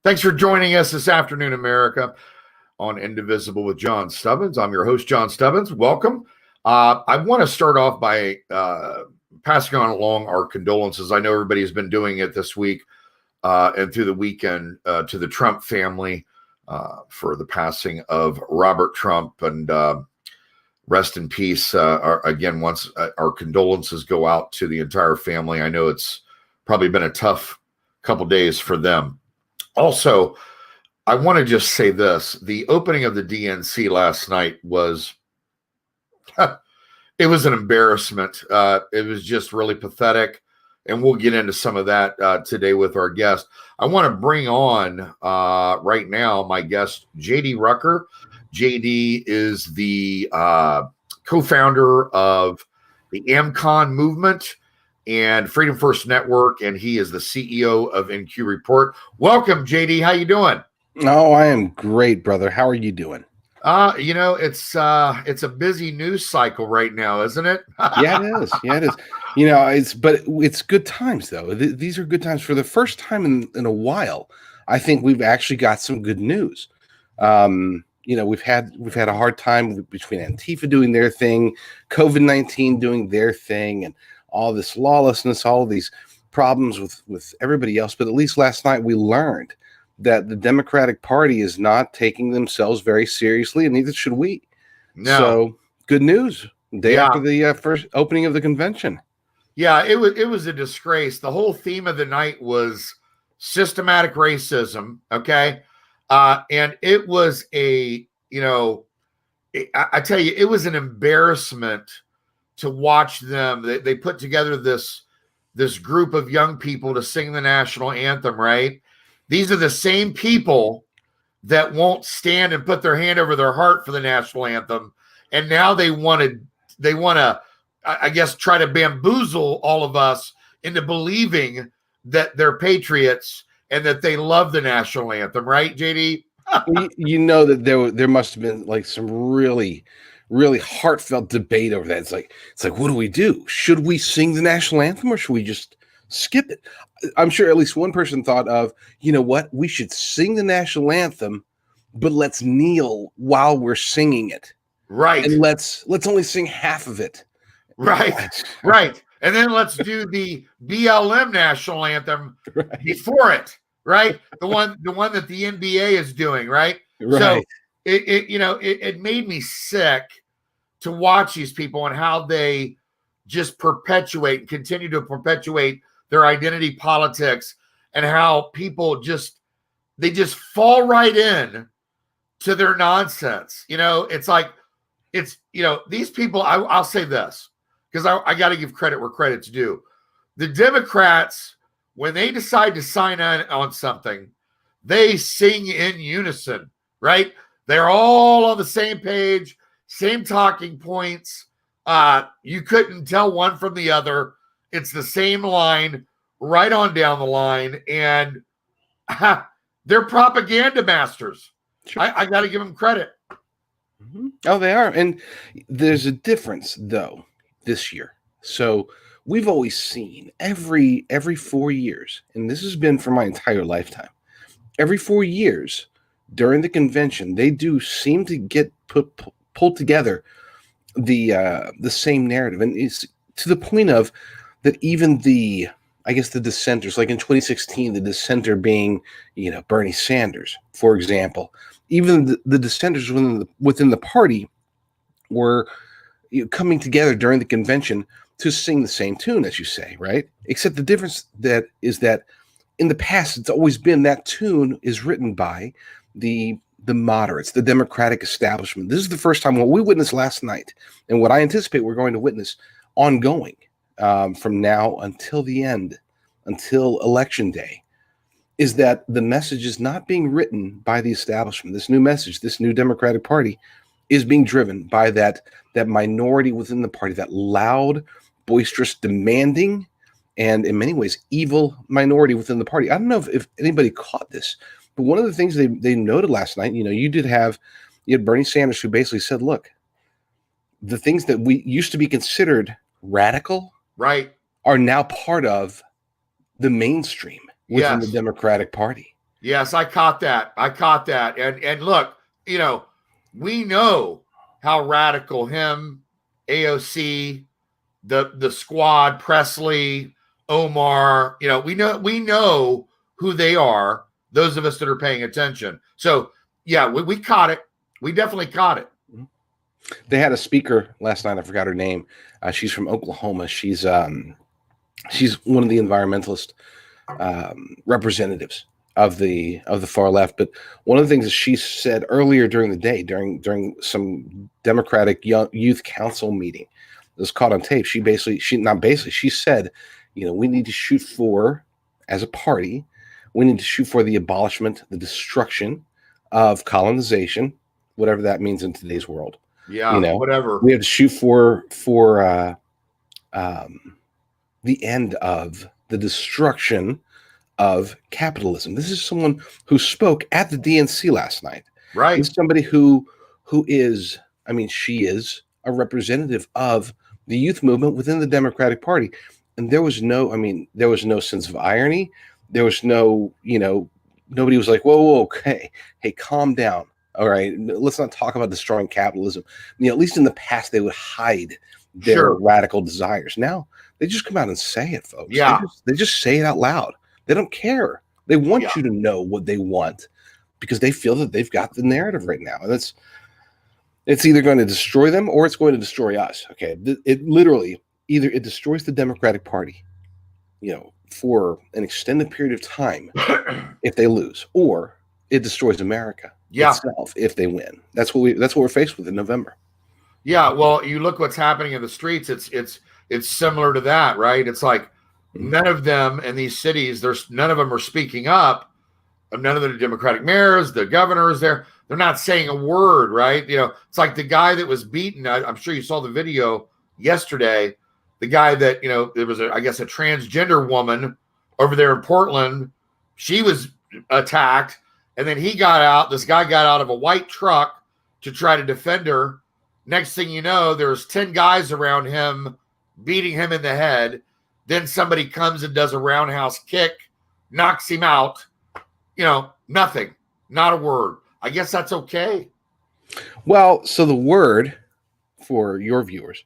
Thanks for joining us this afternoon, America, on Indivisible with John Stubbins. I'm your host, John Stubbins. Welcome. I want to start off by passing on along our condolences. I know everybody has been doing it this week and through the weekend to the Trump family for the passing of Robert Trump, and rest in peace. Again, once our condolences go out to the entire family. I know it's probably been a tough couple days for them. Also, I want to just say this. The opening of the DNC last night was, it was an embarrassment. It was just really pathetic. And we'll get into some of that today with our guest. I want to bring on right now my guest, JD Rucker. JD is the co-founder of the AmCon movement and Freedom First Network, and he is the CEO of NQ Report. Welcome, JD. How you doing? Oh, I am great, brother. How are you doing? It's a busy news cycle right now, isn't it? Yeah, it is. Yeah, it is. It's good times though. These are good times. For the first time in a while, I think we've actually got some good news. We've had a hard time between Antifa doing their thing, COVID-19 doing their thing, and all this lawlessness, all of these problems with everybody else. But at least last night we learned that the Democratic Party is not taking themselves very seriously, and neither should we. No. So good news. Day after the first opening of the convention. Yeah, it was a disgrace. The whole theme of the night was systematic racism. Okay. And it was I tell you, it was an embarrassment to watch them. They put together this group of young people to sing the national anthem, right? These are the same people that won't stand and put their hand over their heart for the national anthem. And now they want to, I guess, try to bamboozle all of us into believing that they're patriots and that they love the national anthem, right, JD? You know that there must have been like some really, really heartfelt debate over that. It's like, what do we do? Should we sing the national anthem or should we just skip it? I'm sure at least one person thought of, you know what, we should sing the national anthem, but let's kneel while we're singing it. Right. And let's only sing half of it. Right. Right. And then let's do the BLM national anthem before it. Right. The one that the NBA is doing. Right. So it made me sick to watch these people and how they just continue to perpetuate their identity politics, and how people just fall right in to their nonsense. It's like, these people, I'll say this, because I got to give credit where credit's due. The Democrats, when they decide to sign on something, they sing in unison, right? They're all on the same page, same talking points. You couldn't tell one from the other. It's the same line right on down the line. And they're propaganda masters. Sure. I got to give them credit. Mm-hmm. Oh, they are. And there's a difference, though, this year. So we've always seen every 4 years, and this has been for my entire lifetime, every 4 years during the convention, they do seem to get pulled together the same narrative. And it's to the point of that even the dissenters, like in 2016, the dissenter being, Bernie Sanders, for example, even the dissenters within the party were coming together during the convention to sing the same tune, as you say, right? Except the difference is that in the past, it's always been that tune is written by the moderates, the Democratic establishment. This is the first time what we witnessed last night, and what I anticipate we're going to witness ongoing from now until the end, until Election Day, is that the message is not being written by the establishment. This new message, this new Democratic Party, is being driven by that minority within the party, that loud, boisterous, demanding, and in many ways evil minority within the party. I don't know if anybody caught this, but one of the things they noted last night, you had Bernie Sanders, who basically said, look, the things that we used to be considered radical, right, are now part of the mainstream within the Democratic Party. Yes, I caught that. And look, we know how radical him, AOC, the squad, Presley, Omar, we know who they are, those of us that are paying attention. So yeah, we caught it. We definitely caught it. They had a speaker last night. I forgot her name. She's from Oklahoma. She's one of the environmentalist representatives of the far left. But one of the things that she said earlier during the day, during some Democratic youth council meeting, that was caught on tape. She said, we need to shoot for, as a party, we need to shoot for the abolishment, the destruction of colonization, whatever that means in today's world. Yeah, whatever. We have to shoot for the end of the destruction of capitalism. This is someone who spoke at the DNC last night. Right. It's somebody who is, she is a representative of the youth movement within the Democratic Party. And there was no sense of irony. There was no, nobody was like, whoa, okay, hey, calm down. All right, let's not talk about destroying capitalism. At least in the past, they would hide their radical desires. Now they just come out and say it, folks. Yeah, they just say it out loud. They don't care. They want you to know what they want because they feel that they've got the narrative right now, and it's either going to destroy them or it's going to destroy us. Okay, it literally either it destroys the Democratic Party, for an extended period of time if they lose, or it destroys America itself if they win. That's what we're faced with in November. Yeah, well, you look what's happening in the streets. It's similar to that, right? It's like none of them in these cities. None of them are speaking up. None of the Democratic mayors, the governors, they're not saying a word, right? It's like the guy that was beaten. I'm sure you saw the video yesterday. The guy that there was a transgender woman over there in Portland. She was attacked. And then this guy got out of a white truck to try to defend her. Next thing you know, there's 10 guys around him beating him in the head. Then somebody comes and does a roundhouse kick, knocks him out. Nothing, not a word. I guess that's okay. Well, so the word for your viewers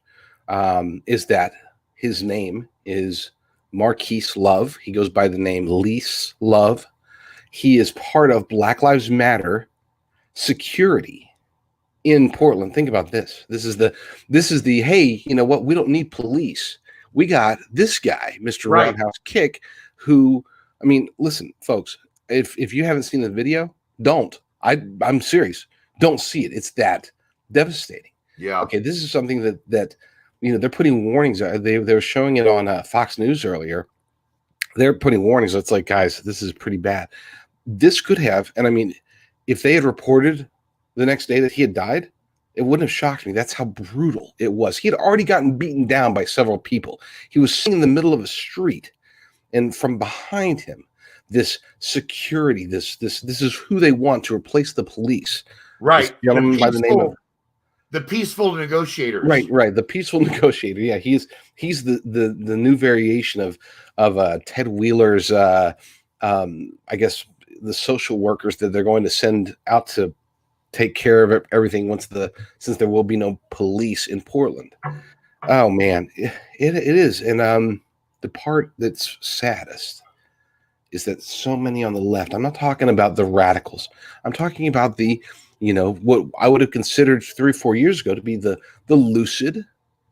is that his name is Marquise Love. He goes by the name Lease Love. He is part of Black Lives Matter security in Portland. Think about this. This is the hey, you know what? We don't need police. We got this guy, Mr. Roundhouse Kick, who, listen, folks, if you haven't seen the video, don't. I'm serious. Don't see it. It's that devastating. Yeah. Okay, this is something that they're putting warnings. They were showing it on Fox News earlier. They're putting warnings. It's like, guys, this is pretty bad. This could have, and if they had reported the next day that he had died, it wouldn't have shocked me. That's how brutal it was. He had already gotten beaten down by several people. He was sitting in the middle of a street, and from behind him, this security, this is who they want to replace the police. Right. This gentleman by the name of the peaceful negotiators. Right. The peaceful negotiator. Yeah, he's the new variation of Ted Wheeler's. I guess the social workers that they're going to send out to take care of everything since there will be no police in Portland. Oh man, it is, and the part that's saddest is that so many on the left. I'm not talking about the radicals. I'm talking about the what I would have considered 3 or 4 years ago to be the lucid,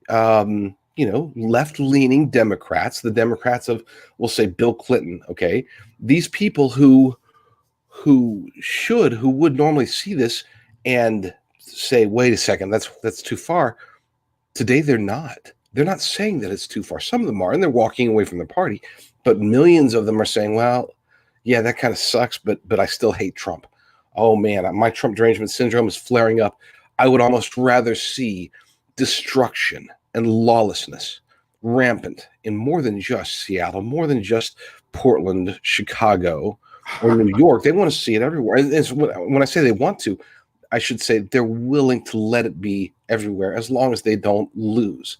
left-leaning Democrats, the Democrats of, we'll say, Bill Clinton. Okay, these people who would normally see this and say, wait a second, that's too far. Today they're not saying that it's too far. Some of them are, and they're walking away from the party, but millions of them are saying, well, yeah, that kind of sucks, but I still hate Trump. Oh man, my Trump derangement syndrome is flaring up. I would almost rather see destruction and lawlessness rampant in more than just Seattle, more than just Portland, Chicago, or New York. They want to see it everywhere. And when I say they want to, I should say they're willing to let it be everywhere as long as they don't lose.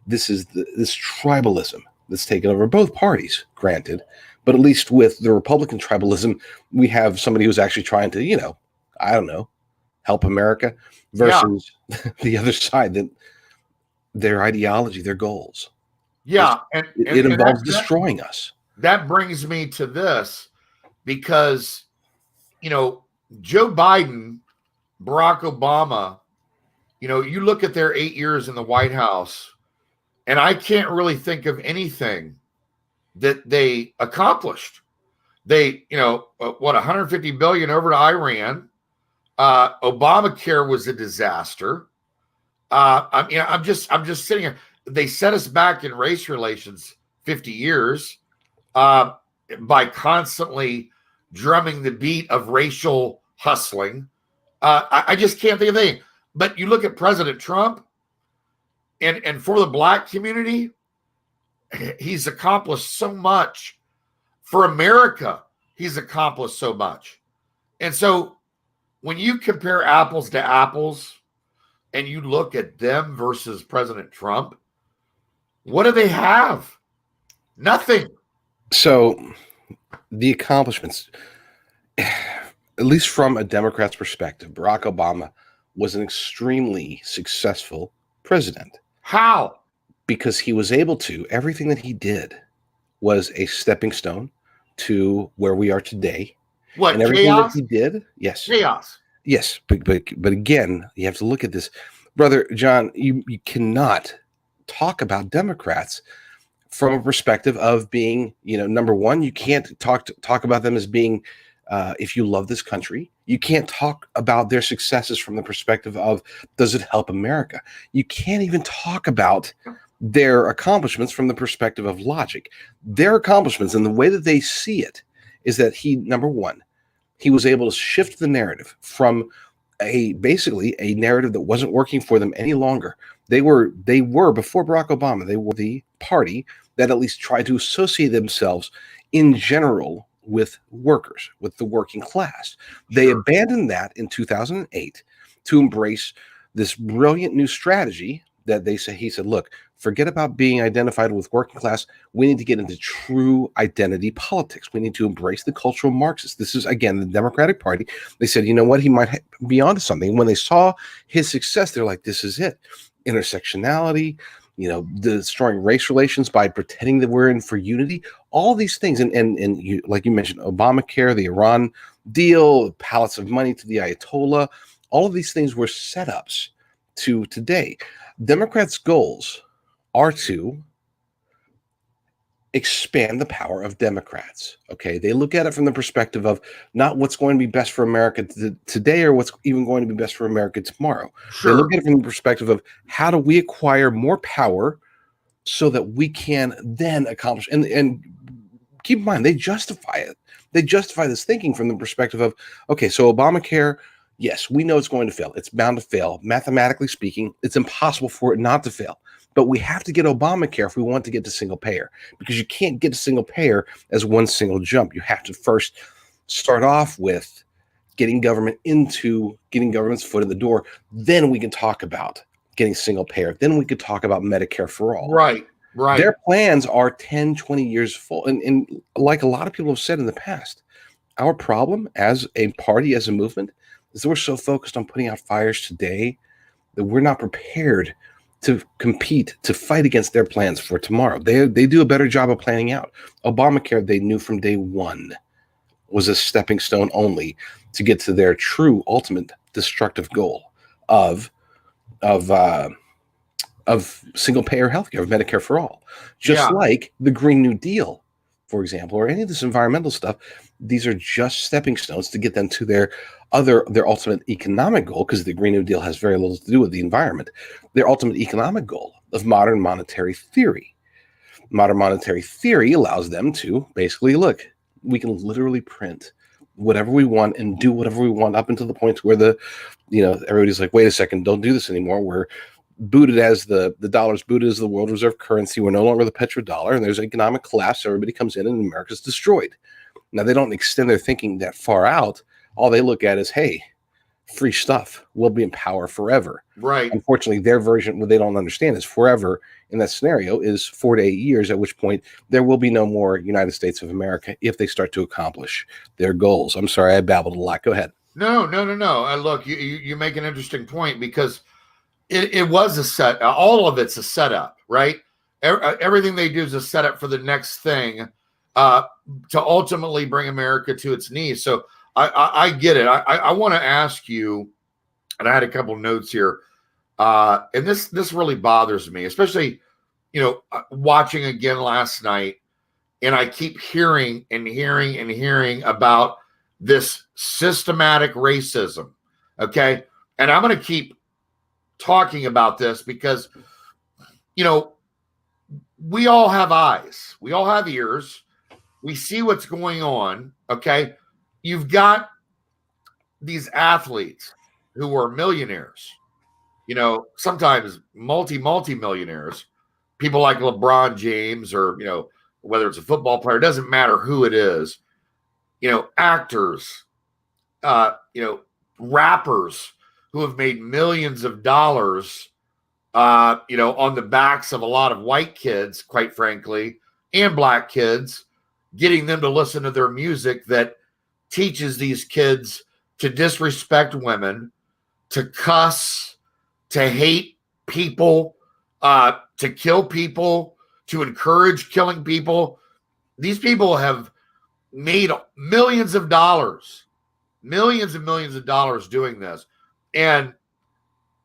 This is this tribalism that's taken over both parties, granted, But at least with the Republican tribalism, we have somebody who's actually trying to, I don't know, help America versus the other side, that their ideology, their goals. Yeah. It involves destroying us. That brings me to this, because, Joe Biden, Barack Obama, you look at their 8 years in the White House, and I can't really think of anything that they accomplished. They, what, 150 billion over to Iran. Obamacare was a disaster. I'm just sitting here. They set us back in race relations 50 years by constantly drumming the beat of racial hustling. I just can't think of anything. But you look at President Trump, and for the Black community, he's accomplished so much. For America, he's accomplished so much. And so when you compare apples to apples and you look at them versus President Trump, what do they have? Nothing. So the accomplishments, at least from a Democrat's perspective, Barack Obama was an extremely successful president. How? Because he was able to, everything that he did was a stepping stone to where we are today. What, and everything chaos? that he did, yes. Chaos. Yes, but again, you have to look at this. Brother John, you cannot talk about Democrats from a perspective of being, number one, you can't talk about them as being, if you love this country. You can't talk about their successes from the perspective of, does it help America? You can't even talk about their accomplishments from the perspective of logic. Their accomplishments and the way that they see it is that number one, he was able to shift the narrative from basically a narrative that wasn't working for them any longer. They were before Barack Obama, they were the party that at least tried to associate themselves in general with workers, with the working class. They abandoned that in 2008 to embrace this brilliant new strategy that he said, look, forget about being identified with working class. We need to get into true identity politics. We need to embrace the cultural Marxists. This is, again, the Democratic Party. They said, you know what? He might be onto something. When they saw his success, they're like, this is it. Intersectionality, destroying race relations by pretending that we're in for unity, all these things. And you, like you mentioned, Obamacare, the Iran deal, pallets of money to the Ayatollah, all of these things were setups to today. Democrats' goals are to expand the power of Democrats. Okay, they look at it from the perspective of not what's going to be best for America today or what's even going to be best for America tomorrow. They look at it from the perspective of how do we acquire more power so that we can then accomplish. And keep in mind, they justify it. They justify this thinking from the perspective of, okay, so Obamacare, yes, we know it's going to fail. It's bound to fail. Mathematically speaking, it's impossible for it not to fail. But we have to get Obamacare if we want to get to single payer, because you can't get to single payer as one single jump. You have to first start off with getting government's foot in the door. Then we can talk about getting single payer. Then we could talk about Medicare for all. Right. Their plans are 10, 20 years full. And like a lot of people have said in the past, our problem as a party, as a movement, is that we're so focused on putting out fires today that we're not prepared to compete, to fight against their plans for tomorrow. They do a better job of planning out. Obamacare, they knew from day one, was a stepping stone only to get to their true ultimate destructive goal of single payer healthcare, of Medicare for all. Just like the Green New Deal, for example, or any of this environmental stuff. These are just stepping stones to get them to their ultimate economic goal, because the Green New Deal has very little to do with the environment. Their ultimate economic goal of modern monetary theory. Modern monetary theory allows them to basically, look, we can literally print whatever we want and do whatever we want up until the point where everybody's like, wait a second, don't do this anymore. We're booted as the dollar's booted as the world reserve currency. We're no longer the petrodollar, and there's economic collapse. Everybody comes in and America's destroyed. Now, they don't extend their thinking that far out. All they look at is, hey, free stuff. We'll be in power forever. Right. Unfortunately, their version, what they don't understand is forever in that scenario is 4 to 8 years, at which point there will be no more United States of America if they start to accomplish their goals. I'm sorry, I babbled a lot. Go ahead. No. Look, you make an interesting point, because it was a set. All of it's a setup, right? Everything they do is a setup for the next thing, to ultimately bring America to its knees. So I get it. I want to ask you, and I had a couple notes here, and this really bothers me, especially watching again last night, and I keep hearing about this systematic racism. Okay, and I'm going to keep talking about this because we all have eyes, we all have ears, we see what's going on. Okay, you've got these athletes who are millionaires, sometimes multi-millionaires, people like LeBron James, or whether it's a football player, it doesn't matter who it is, actors, rappers who have made millions of dollars, on the backs of a lot of white kids, quite frankly, and black kids, getting them to listen to their music that teaches these kids to disrespect women, to cuss, to hate people, to kill people, to encourage killing people. These people have made millions and millions of dollars doing this. And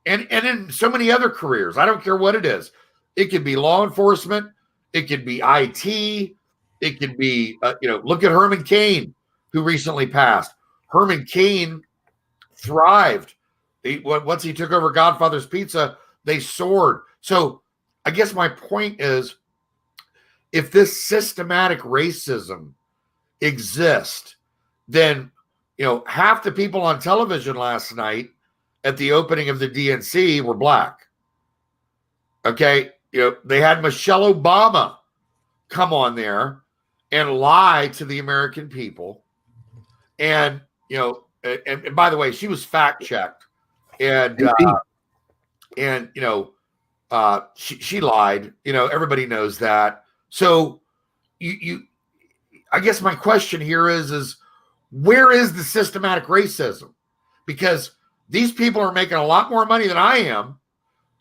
in so many other careers, I don't care what it is. It could be law enforcement. It could be IT. It could be, look at Herman Cain, who recently passed. Herman Cain thrived. Once he took over Godfather's Pizza, they soared. So I guess my point is, if this systematic racism exists, then, half the people on television last night at the opening of the DNC were black. Okay. They had Michelle Obama come on there and lie to the American people. And, and by the way, she was fact checked, and she lied, everybody knows that. So I guess my question here is where is the systematic racism? Because these people are making a lot more money than I am.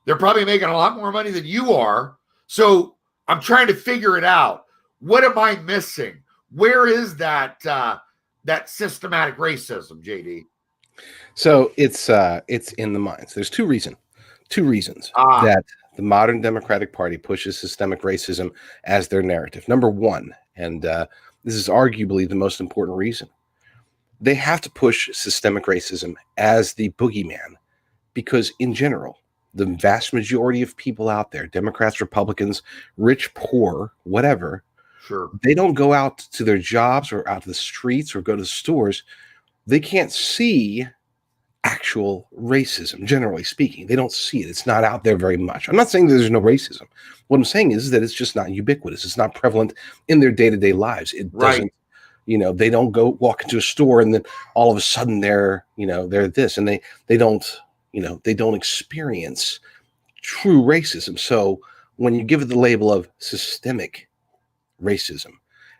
They're probably making a lot more money than you are. So I'm trying to figure it out. What am I missing? Where is that systematic racism, JD? So it's in the minds. There's two reasons that the modern Democratic Party pushes systemic racism as their narrative. Number one, and this is arguably the most important reason, they have to push systemic racism as the boogeyman, because in general, the vast majority of people out there, Democrats, Republicans, rich, poor, whatever, sure, they don't go out to their jobs or out to the streets or go to the stores. They can't see actual racism, generally speaking. They don't see it. It's not out there very much. I'm not saying that there's no racism. What I'm saying is that it's just not ubiquitous. It's not prevalent in their day-to-day lives. It doesn't, they don't go walk into a store and then all of a sudden they're this, and they don't experience true racism. So when you give it the label of systemic racism,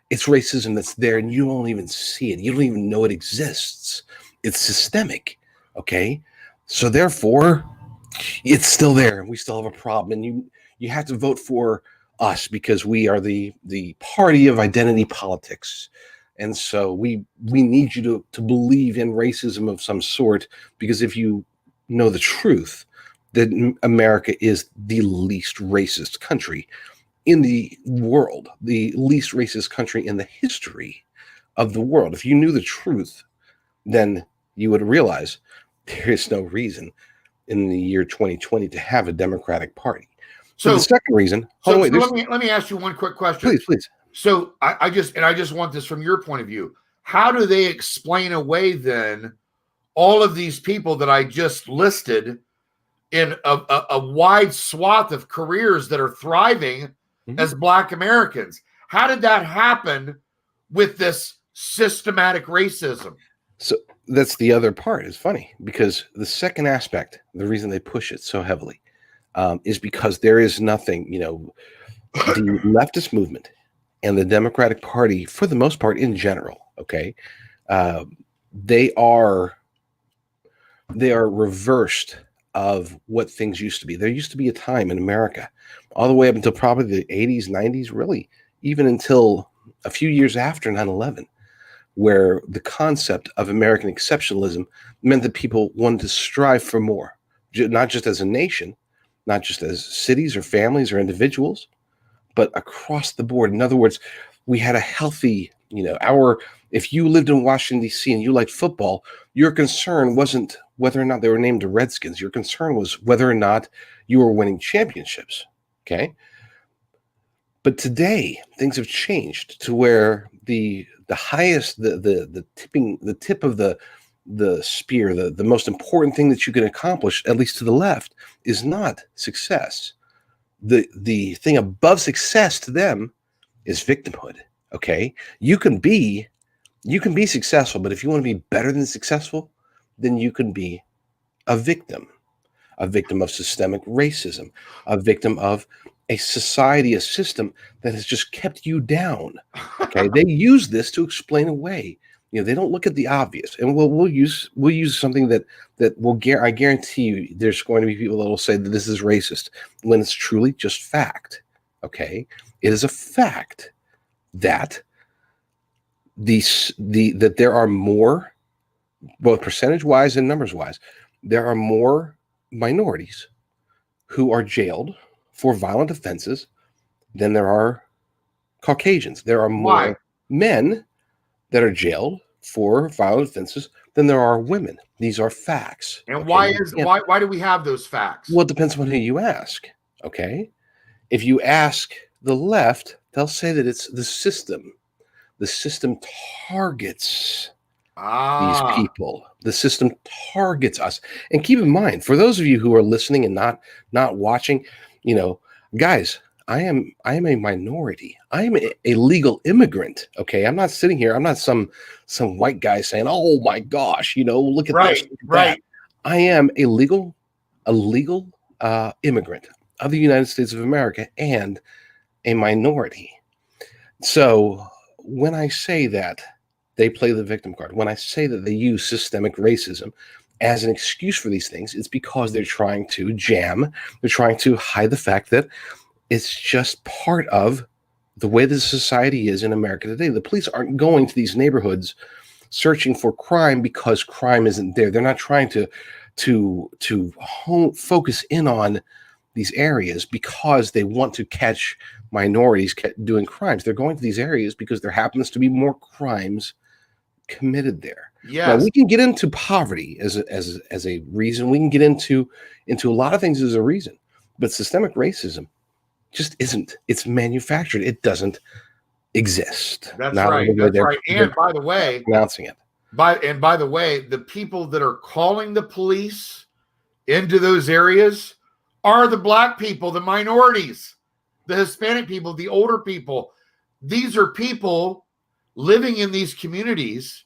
it's racism that's there and you don't even see it. You don't even know it exists. It's systemic. Okay. So therefore it's still there and we still have a problem, and you have to vote for us because we are the party of identity politics. And so we need you to believe in racism of some sort, because if you know the truth, that America is the least racist country in the world, the least racist country in the history of the world. If you knew the truth, then you would realize there is no reason in the year 2020 to have a Democratic Party. So the second reason, let me ask you one quick question. Please. So I just want this from your point of view. How do they explain away then all of these people that I just listed in a wide swath of careers that are thriving as Black Americans? How did that happen with this systematic racism? So that's the other part. It's funny because the second aspect, the reason they push it so heavily, is because there is nothing, the leftist movement and the Democratic Party, for the most part, in general, okay, uh, they are reversed of what things used to be. There used to be a time in America, all the way up until probably the 80s, 90s, really, even until a few years after 9/11, where the concept of American exceptionalism meant that people wanted to strive for more, not just as a nation, not just as cities or families or individuals, but across the board. In other words, we had a healthy, if you lived in Washington, D.C. and you liked football, your concern wasn't whether or not they were named the Redskins. Your concern was whether or not you were winning championships. Okay. But today things have changed to where the highest, the tip of the spear, the most important thing that you can accomplish, at least to the left, is not success. The thing above success to them is victimhood. Okay, you can be successful, but if you want to be better than successful, then you can be a victim of systemic racism, a victim of a society, a system that has just kept you down. Okay, they use this to explain away. They don't look at the obvious, and we'll use something that will I guarantee you there's going to be people that will say that this is racist when it's truly just fact. Okay, it is a fact that that there are more, both percentage wise and numbers wise, there are more minorities who are jailed for violent offenses than there are Caucasians. There are more men that are jailed for violent offenses than there are women. These are facts. And why do we have those facts? Well, it depends on who you ask. Okay. If you ask the left, they'll say that it's the system. The system targets these people. The system targets us. And keep in mind, for those of you who are listening and not watching, guys, I am a minority. I am a legal immigrant. Okay, I'm not sitting here. I'm not some white guy saying, "Oh my gosh, look at this." Look at that. I am a legal immigrant of the United States of America and a minority. So when I say that they play the victim card, when I say that they use systemic racism as an excuse for these things, it's because they're trying to they're trying to hide the fact that it's just part of the way the society is in America today. The police aren't going to these neighborhoods searching for crime because crime isn't there. They're not trying to focus in on these areas because they want to catch minorities doing crimes. They're going to these areas because there happens to be more crimes committed there. Yes. Now we can get into poverty as a reason. We can get into a lot of things as a reason, but systemic racism just isn't. It's manufactured. It doesn't exist. That's right. That's right. And by the way, announcing it. By the way, the people that are calling the police into those areas are the black people, the minorities, the Hispanic people, the older people. These are people living in these communities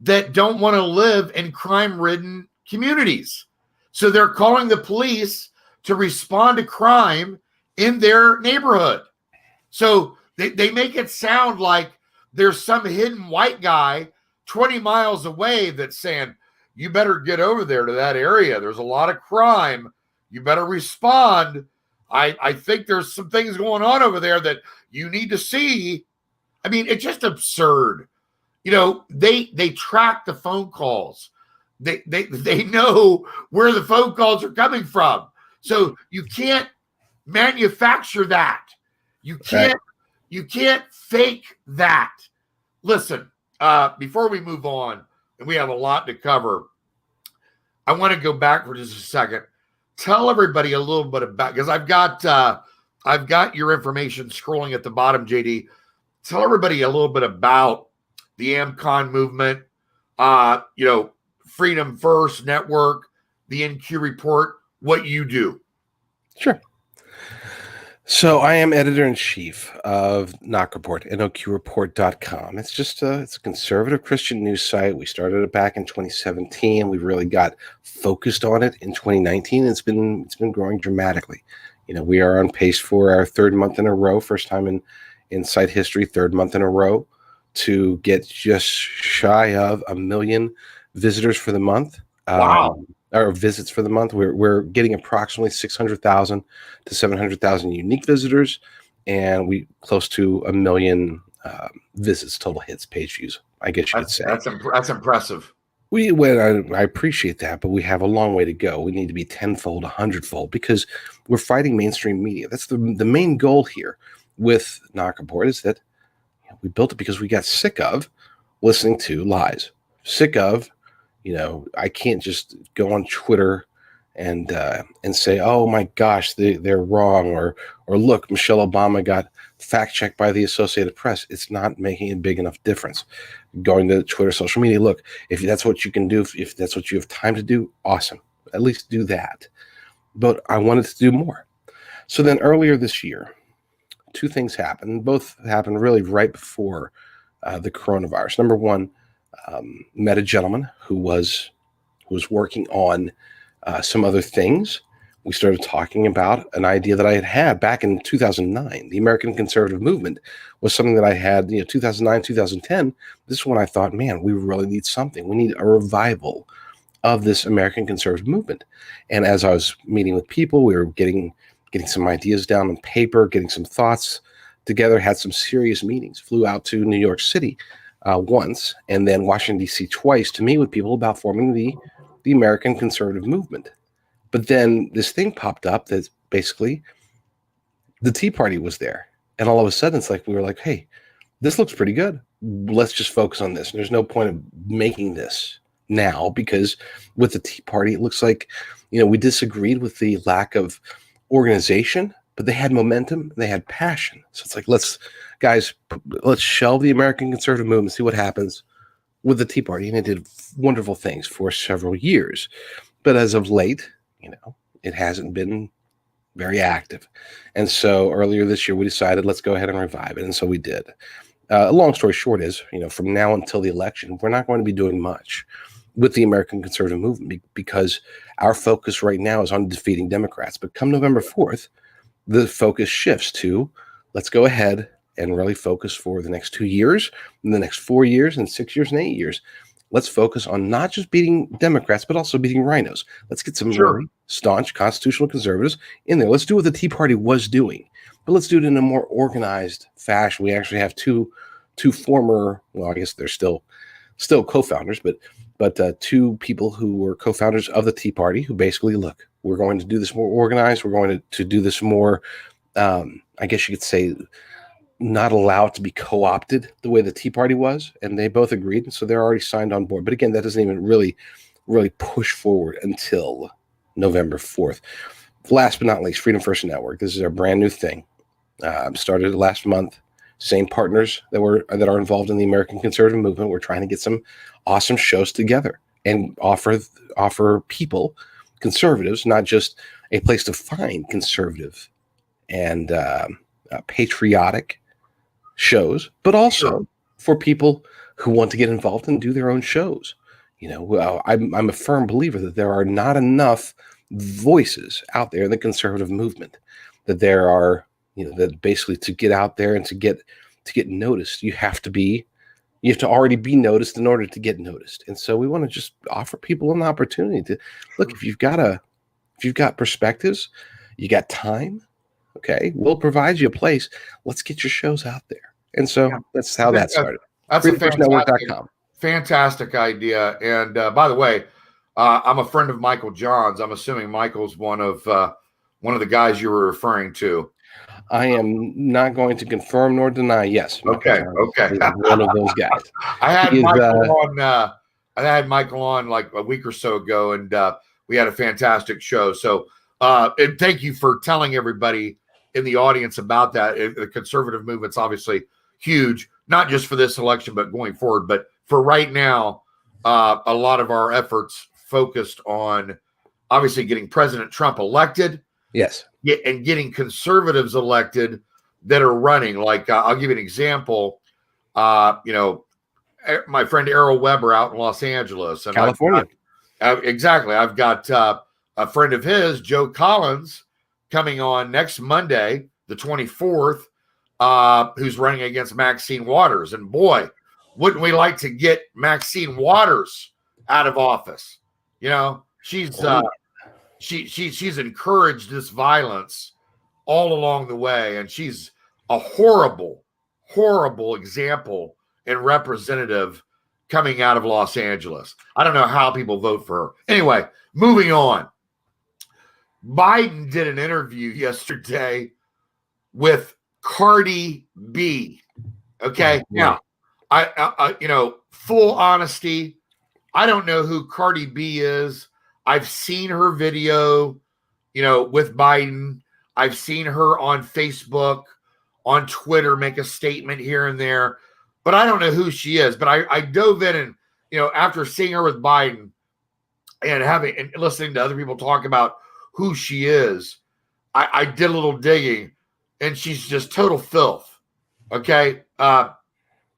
that don't want to live in crime-ridden communities. So they're calling the police to respond to crime in their neighborhood. So they make it sound like there's some hidden white guy 20 miles away that's saying, you better get over there to that area. There's a lot of crime. You better respond. I think there's some things going on over there that you need to see. I mean, it's just absurd. They track the phone calls. They know where the phone calls are coming from. So you can't manufacture that. You can't fake that. Listen, before we move on, and we have a lot to cover, I want to go back for just a second. Tell everybody a little bit about, because I've got your information scrolling at the bottom, JD. Tell everybody a little bit about the AmCon movement, Freedom First Network, the NQ Report, what you do. Sure. So I am editor-in-chief of Knock Report, NOQreport.com. It's just it's a conservative Christian news site. We started it back in 2017. We really got focused on it in 2019. It's been growing dramatically. We are on pace for our third month in a row, first time in site history, third month in a row, to get just shy of 1 million visitors for the month. Wow. Or visits for the month. We're getting approximately 600,000 to 700,000 unique visitors, and we close to 1 million visits, total hits, page views, I guess you could say. That's impressive. I appreciate that, but we have a long way to go. We need to be tenfold, 100-fold, because we're fighting mainstream media. That's the main goal here with Knock Report, is that we built it because we got sick of listening to lies, sick of I can't just go on Twitter and say, oh my gosh, they're wrong, or look, Michelle Obama got fact checked by the Associated Press. It's not making a big enough difference. Going to Twitter, social media, look, if that's what you can do, if that's what you have time to do, awesome. At least do that. But I wanted to do more. So then earlier this year, two things happened. Both happened really right before the coronavirus. Number one, met a gentleman who was working on some other things. We started talking about an idea that I had back in 2009. The American conservative movement was something that I had, 2009, 2010. This is when I thought, man, we really need something. We need a revival of this American conservative movement. And as I was meeting with people, we were getting some ideas down on paper, getting some thoughts together, had some serious meetings, flew out to New York City once, and then Washington, D.C. twice to meet with people about forming the American conservative movement. But then this thing popped up that basically the Tea Party was there. And all of a sudden, it's like we were like, hey, this looks pretty good. Let's just focus on this. And there's no point of making this now, because with the Tea Party, it looks like, we disagreed with the lack of organization, but they had momentum, they had passion. So it's like, let's shelve the American conservative movement, see what happens with the Tea Party. And it did wonderful things for several years. But as of late, it hasn't been very active. And so earlier this year, we decided, let's go ahead and revive it. And so we did. Long story short is, from now until the election, we're not going to be doing much with the American conservative movement because our focus right now is on defeating Democrats. But come November 4th, the focus shifts to, let's go ahead and really focus for the next 2 years, and the next 4 years, and 6 years, and 8 years. Let's focus on not just beating Democrats, but also beating rhinos. Let's get some really staunch constitutional conservatives in there. Let's do what the Tea Party was doing, but let's do it in a more organized fashion. We actually have two former, well, I guess they're still co-founders, but two people who were co-founders of the Tea Party who basically, look, we're going to do this more organized. We're going to do this more, I guess you could say, not allow it to be co-opted the way the Tea Party was, and they both agreed, and so they're already signed on board. But again, that doesn't even really push forward until November 4th. Last but not least, Freedom First Network. This is our brand new thing. Started last month. Same partners that are involved in the American conservative movement. We're trying to get some awesome shows together and offer people, conservatives, not just a place to find conservative and patriotic shows, but also for people who want to get involved and do their own shows. I'm a firm believer that there are not enough voices out there in the conservative movement, that there are, that basically to get out there and to get noticed, you have to already be noticed in order to get noticed. And so we want to just offer people an opportunity to look, if you've got perspectives, you got time, okay, we'll provide you a place. Let's get your shows out there. And so that's how that started. That's a fantastic idea. And by the way, I'm a friend of Michael Johns. I'm assuming Michael's one of the guys you were referring to. I am not going to confirm nor deny. Yes. Okay. One of those guys. I had Michael on like a week or so ago, and we had a fantastic show. So, and thank you for telling everybody in the audience about that. The conservative movement's obviously huge, not just for this election, but going forward. But for right now, a lot of our efforts focused on obviously getting President Trump elected. Yes. getting conservatives elected that are running. Like I'll give you an example. My friend Errol Weber out in Los Angeles, and California. Exactly. I've got a friend of his, Joe Collins, coming on next Monday, the 24th, who's running against Maxine Waters. And boy, wouldn't we like to get Maxine Waters out of office? She's she's encouraged this violence all along the way, and she's a horrible, horrible example and representative coming out of Los Angeles. I don't know how people vote for her. Anyway, moving on. Biden did an interview yesterday with Cardi B. Okay. Now, I full honesty, I don't know who Cardi B is. I've seen her video, with Biden. I've seen her on Facebook, on Twitter, make a statement here and there, but I don't know who she is. But I dove in and, after seeing her with Biden and listening to other people talk about who she is, I did a little digging, and she's just total filth. Okay.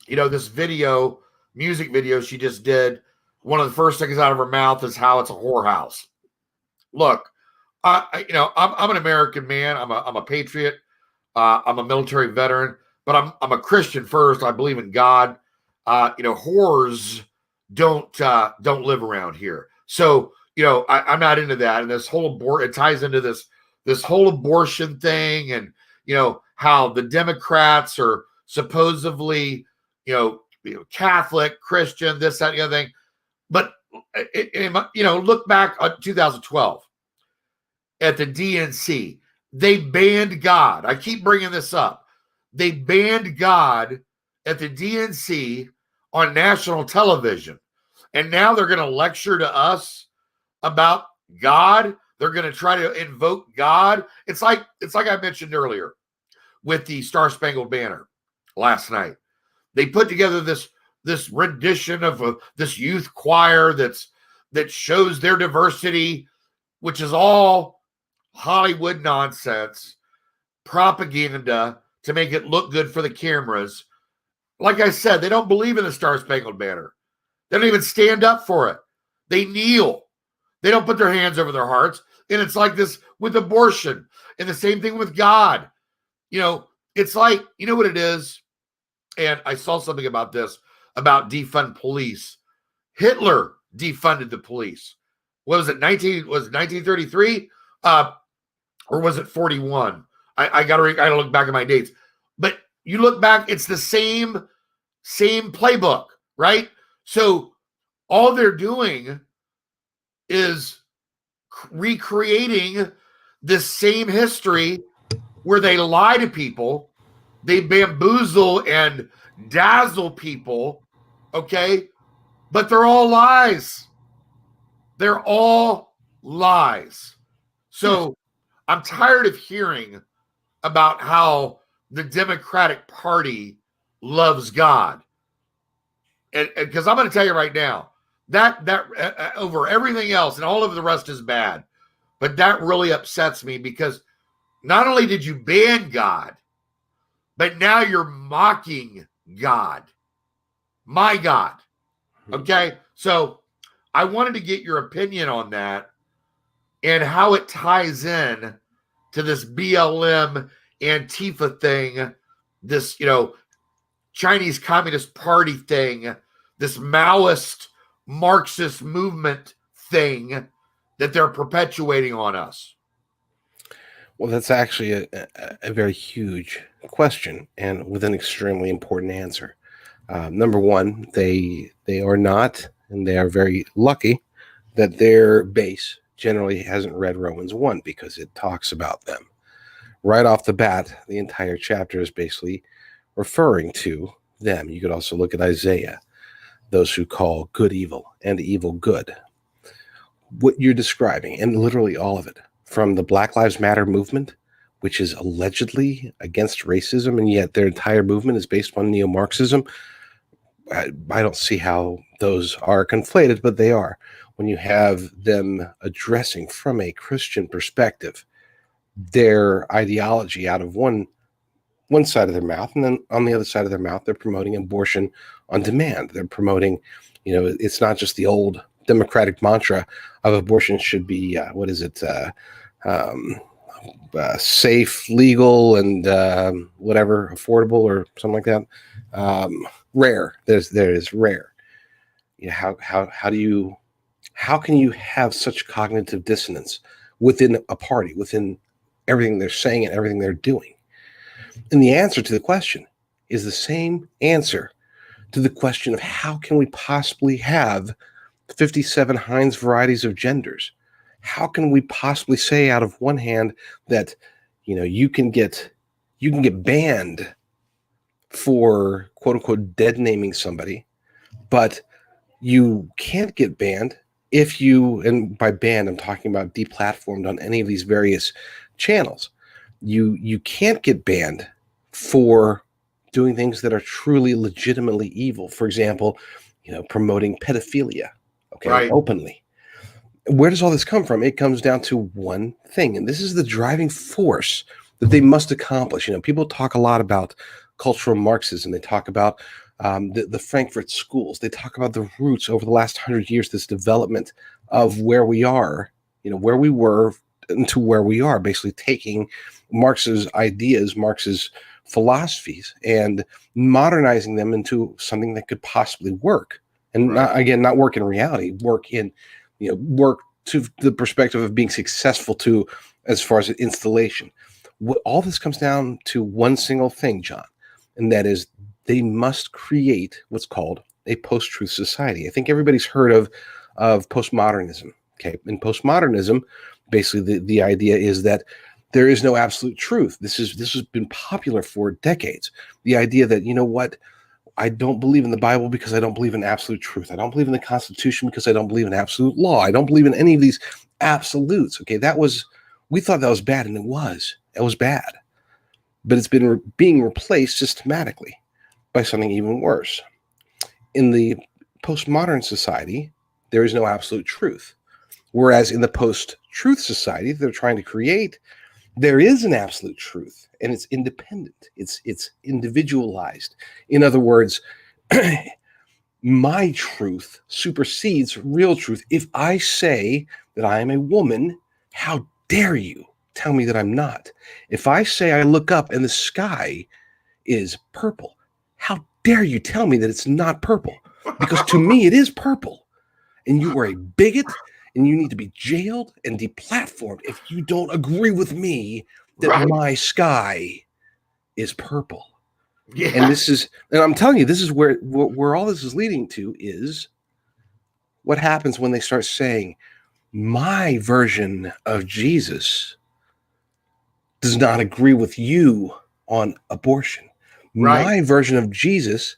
This music video she just did, one of the first things out of her mouth is how it's a whorehouse. Look, I'm an American man. I'm a patriot. I'm a military veteran, but I'm a Christian first. I believe in God. Whores don't live around here. So, I'm not into that. And this whole it ties into this whole abortion thing, and how the Democrats are supposedly, Catholic, Christian, this, that, the other thing. But look back on 2012 at the DNC. They banned God. I keep bringing this up. They banned God at the DNC on national television. And now they're going to lecture to us about God. They're going to try to invoke God. It's like I mentioned earlier with the Star Spangled Banner last night. They put together this rendition of this youth choir that shows their diversity, which is all Hollywood nonsense, propaganda to make it look good for the cameras. Like I said, they don't believe in the Star Spangled Banner. They don't even stand up for it. They kneel. They don't put their hands over their hearts. And it's like this with abortion, and the same thing with God. It's like, what it is? And I saw something about this, about defund police. Hitler defunded the police. What was it? 1933? Or was it 41? I gotta look back at my dates. But you look back, it's the same playbook, right? So all they're doing is recreating this same history where they lie to people, they bamboozle and dazzle people, okay? But they're all lies. They're all lies. So I'm tired of hearing about how the Democratic Party loves God. And because I'm going to tell you right now, that over everything else, and all of the rest is bad, but that really upsets me, because not only did you ban God, but now you're mocking God. My God. Okay? So I wanted to get your opinion on that and how it ties in to this BLM Antifa thing, this, Chinese Communist Party thing, this Maoist Marxist movement thing that they're perpetuating on us. Well, that's actually a very huge question, and with an extremely important answer. Number one, they are not, and they are very lucky that their base generally hasn't read Romans 1, because it talks about them. Right off the bat, the entire chapter is basically referring to them. You could also look at Isaiah, those who call good evil and evil good. What you're describing, and literally all of it, from the Black Lives Matter movement, which is allegedly against racism, and yet their entire movement is based on neo-Marxism. I don't see how those are conflated, but they are. When you have them addressing from a Christian perspective their ideology out of one side of their mouth, and then on the other side of their mouth, they're promoting abortion on demand. They're promoting, it's not just the old Democratic mantra of abortion should be safe, legal, and whatever, affordable or something like that. Rare. There's rare. How can you have such cognitive dissonance within a party, within everything they're saying and everything they're doing? And the answer to the question is the same answer to the question of how can we possibly have 57 Heinz varieties of genders? How can we possibly say out of one hand that you can get banned for quote unquote dead naming somebody, but you can't get banned if you, and by banned I'm talking about deplatformed on any of these various channels. You can't get banned for doing things that are truly legitimately evil. For example, promoting pedophilia, Right. Openly. Where does all this come from? It comes down to one thing, and this is the driving force that they must accomplish. People talk a lot about cultural Marxism. They talk about the Frankfurt schools. They talk about the roots over the last 100 years, this development of where we are, where we were into where we are, basically taking Marx's ideas, Marx's philosophies, and modernizing them into something that could possibly work. And not work in reality, work in, work to the perspective of being successful to, as far as an installation. All this comes down to one single thing, John, and that is they must create what's called a post-truth society. I think everybody's heard of postmodernism. Okay, in postmodernism, basically the idea is that there is no absolute truth. This has been popular for decades. The idea that, I don't believe in the Bible because I don't believe in absolute truth. I don't believe in the Constitution because I don't believe in absolute law. I don't believe in any of these absolutes. Okay, we thought that was bad, and it was bad. But it's been being replaced systematically by something even worse. In the postmodern society, there is no absolute truth. Whereas in the post-truth society they're trying to create, there is an absolute truth, and it's independent. It's individualized. In other words, my truth supersedes real truth. If I say that I am a woman, how dare you tell me that I'm not? If I say I look up and the sky is purple, how dare you tell me that it's not purple? Because to me, it is purple. And you are a bigot, and you need to be jailed and deplatformed if you don't agree with me that my sky is purple. Yeah. And I'm telling you, this is where all this is leading to is what happens when they start saying, my version of Jesus does not agree with you on abortion. My version of Jesus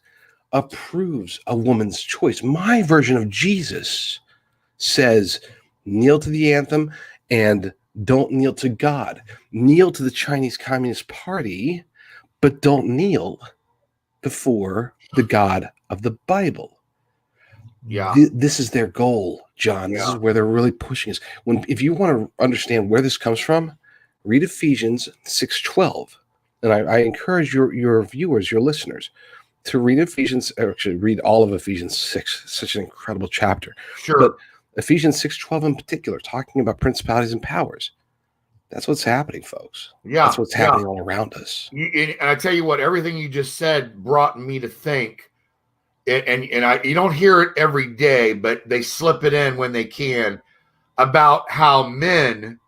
approves a woman's choice. My version of Jesus says, kneel to the anthem and don't kneel to God. Kneel to the Chinese Communist Party, but don't kneel before the God of the Bible. Yeah. This is their goal, John. This is where they're really pushing us. If you want to understand where this comes from, read Ephesians 6:12. And I encourage your viewers, your listeners, to read read all of Ephesians 6. Such an incredible chapter. Sure. But Ephesians 6:12 in particular, talking about principalities and powers. That's what's happening, folks. Yeah. That's what's happening all around us. And I tell you what, everything you just said brought me to think, and you don't hear it every day, but they slip it in when they can, about how men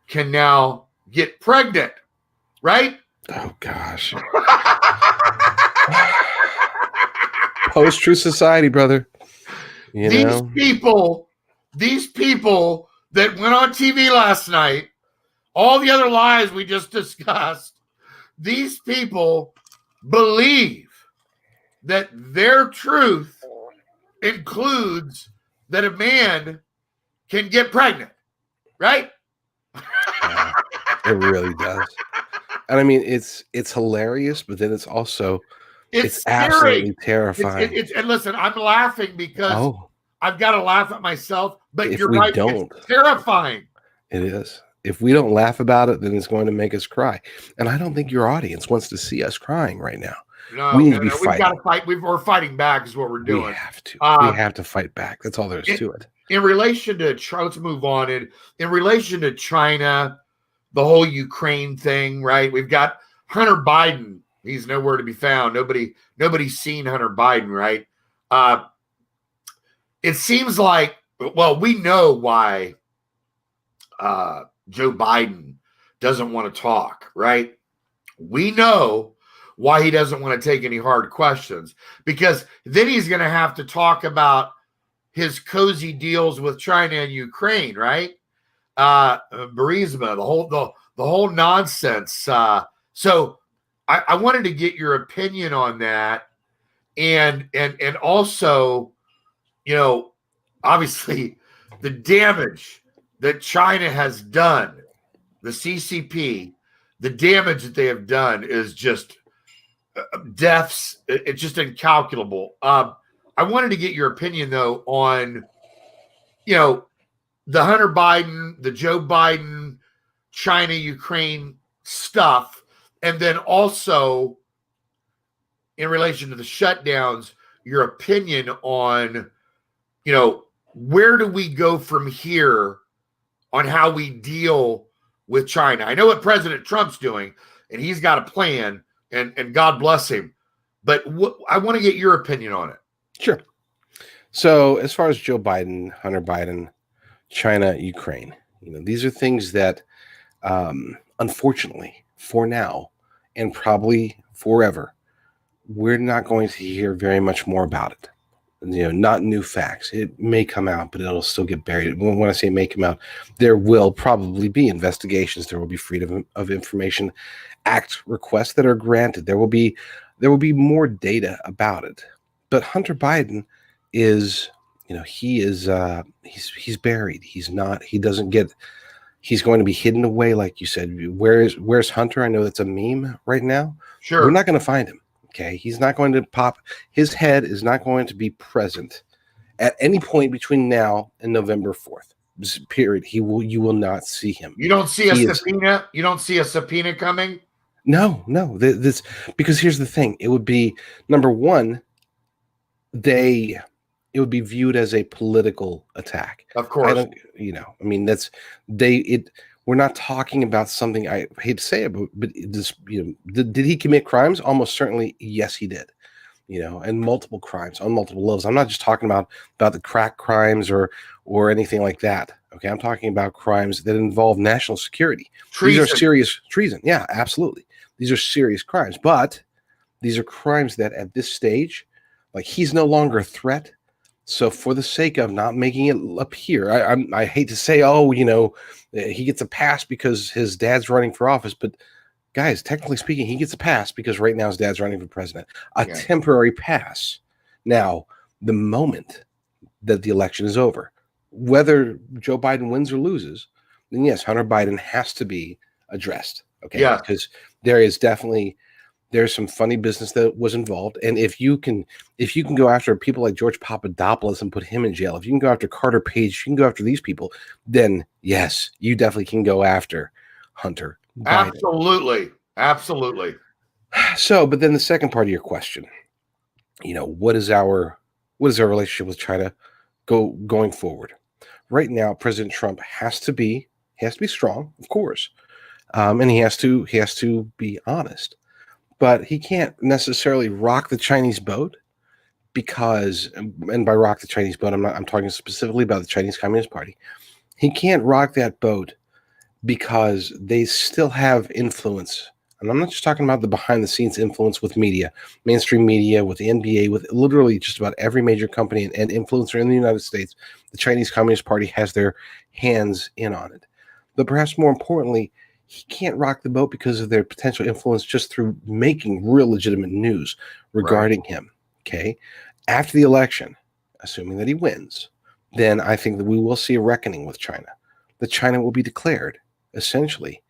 can now get pregnant, right? Oh, gosh. Post-truth society, brother. These people that went on TV last night, all the other lies we just discussed, these people believe that their truth includes that a man can get pregnant, right? It really does. And I mean, it's hilarious, but then it's also it's absolutely terrifying. And listen, I'm laughing because I've got to laugh at myself, but you're right. Don't. It's terrifying. It is. If we don't laugh about it, then it's going to make us cry. And I don't think your audience wants to see us crying right now. No, we need to be we've got fighting. to fight. We're fighting back is what we're doing. We have to. We have to fight back. That's all there is to it. In relation to, let's move on. In relation to China, the whole Ukraine thing, right? We've got Hunter Biden. He's nowhere to be found. Nobody's seen Hunter Biden, right? It seems like, well, we know why Joe Biden doesn't want to talk, right? We know why he doesn't want to take any hard questions, because then he's going to have to talk about his cozy deals with China and Ukraine, right? Burisma, the whole nonsense. So I wanted to get your opinion on that, and also, obviously the damage that China has done, the CCP, the damage that they have done is just deaths. It's just incalculable. I wanted to get your opinion, though, on, the Hunter Biden, the Joe Biden, China, Ukraine stuff, and then also in relation to the shutdowns, your opinion on, where do we go from here on how we deal with China? I know what President Trump's doing, and he's got a plan, and God bless him. But I want to get your opinion on it. Sure. So as far as Joe Biden, Hunter Biden, China, Ukraine, these are things that, unfortunately, for now and probably forever, we're not going to hear very much more about it. Not new facts. It may come out, but it'll still get buried. When I say may come out, there will probably be investigations. There will be Freedom of Information Act requests that are granted. There will be more data about it. But Hunter Biden is, he's buried. He's going to be hidden away, like you said. Where's Hunter? I know that's a meme right now. Sure. We're not going to find him. Okay. He's not going to pop. His head is not going to be present at any point between now and November 4th. Period. You will not see him. You don't see a subpoena? You don't see a subpoena coming? No. This because here's the thing. It would be, number one, it would be viewed as a political attack. Of course. We're not talking about something, I hate to say it, but this, did he commit crimes? Almost certainly, yes, he did. And multiple crimes on multiple levels. I'm not just talking about the crack crimes or anything like that. Okay, I'm talking about crimes that involve national security. Treason. These are serious treason. Yeah, absolutely. These are serious crimes, but these are crimes that at this stage, like, he's no longer a threat. So for the sake of not making it appear, I hate to say, he gets a pass because his dad's running for office, but guys, technically speaking, he gets a pass because right now his dad's running for president. Temporary pass. Now, the moment that the election is over, whether Joe Biden wins or loses, then yes, Hunter Biden has to be addressed. Okay. Yeah. Because there's some funny business that was involved. And if you can go after people like George Papadopoulos and put him in jail, if you can go after Carter Page, you can go after these people, then yes, you definitely can go after Hunter Biden. Absolutely. So, but then the second part of your question, what is our relationship with China going forward? Right now, President Trump has to be strong, of course. And he has to be honest. But he can't necessarily rock the Chinese boat because, and by rock the Chinese boat, I'm talking specifically about the Chinese Communist Party. He can't rock that boat because they still have influence. And I'm not just talking about the behind the scenes influence with media, mainstream media, with the NBA, with literally just about every major company and influencer in the United States. The Chinese Communist Party has their hands in on it. But perhaps more importantly, he can't rock the boat because of their potential influence just through making real legitimate news regarding him. Okay. After the election, assuming that he wins, then I think that we will see a reckoning with China. That China will be declared essentially